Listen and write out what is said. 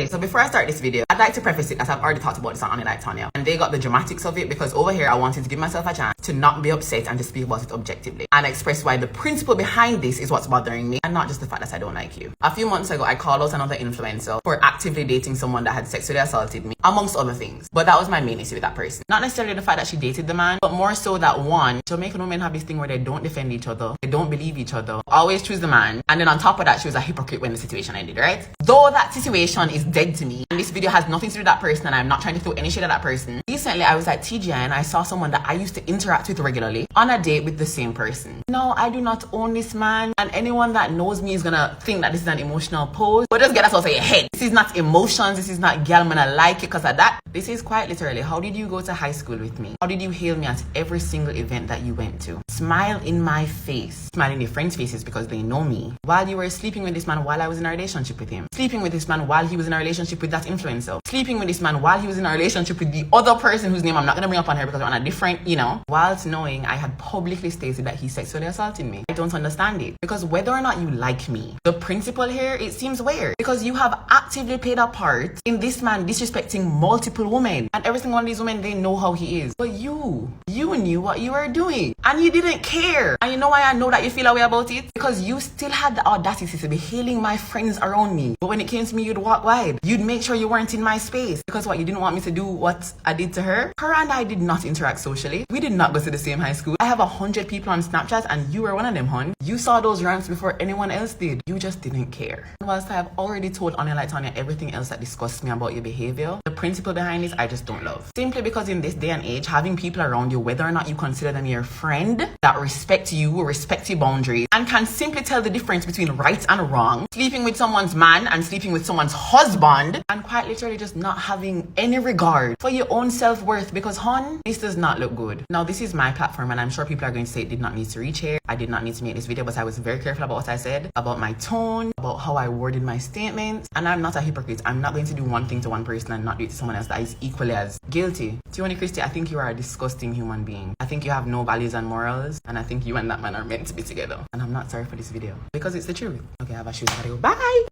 So before I start this video, I'd like to preface it as I've already talked about this on Honey Like Tonya, and they got the dramatics of it because over here I wanted to give myself a chance to not be upset and to speak about it objectively and express why the principle behind this is what's bothering me and not just the fact that I don't like you. A few months ago, I called out another influencer for actively dating someone that had sexually assaulted me, amongst other things. But that was my main issue with that person. Not necessarily the fact that she dated the man, but more so that one, Jamaican women have this thing where they don't defend each other, they don't believe each other, always choose the man, and then on top of that, she was a hypocrite when the situation ended, right? Though that situation is dead to me, and this video has nothing to do with that person, and I'm not trying to throw any shade at that person. Recently, I was at TGI and I saw someone that I used to interact with regularly on a date with the same person. No, I do not own this man, and anyone that knows me is gonna think that this is an emotional pose, but just get us out of your head. This is not emotions, this is not girl, man, I like it because of that. This is quite literally, how did you go to high school with me? How did you hail me at every single event that you went to? Smile in my face, smile in your friends' faces because they know me. While you were sleeping with this man while I was in a relationship with him, sleeping with this man while he was in a relationship with that influencer, sleeping with this man while he was in a relationship with the other person whose name I'm not gonna bring up on here because we're on a different, whilst knowing I had publicly stated that he sexually assaulted me. I don't understand it because whether or not you like me, the principle here, it seems weird because you have actively played a part in this man disrespecting multiple women, and every single one of these women, they know how he is, but you knew what you were doing and you didn't care. And you know why I know that you feel a way about it? Because you still had the audacity to be hailing my friends around me, but when it came to me, you'd walk wide. You'd make sure you weren't in my space because what, you didn't want me to do what I did to her? Her and I did not interact socially. We did not go to the same high school. I have 100 people on Snapchat and you were one of them, hon. You saw those rants before anyone else did. You just didn't care. And whilst I have already told Honey Like Tonya everything else that disgusts me about your behavior, the principle behind this I just don't love. Simply because in this day and age, having people around you, whether or not you consider them your friend, that respect you, respect your boundaries, and can simply tell the difference between right and wrong, sleeping with someone's man and sleeping with someone's husband, and quite literally just not having any regard for your own self-worth, because hon, this does not look good. Now, this is my platform and I'm sure people are going to say it did not need to reach here. I did not need to make this video, but I was very careful about what I said, about my tone, about how I worded my statements, and I'm not a hypocrite. I'm not going to do one thing to one person and not do it to someone else that is equally as guilty. Tiwani Christie, I think you are a disgusting human being. I think you have no values and morals, and I think you and that man are meant to be together. And I'm not sorry for this video because it's the truth. Okay, I have a shoot. I gotta go. Bye!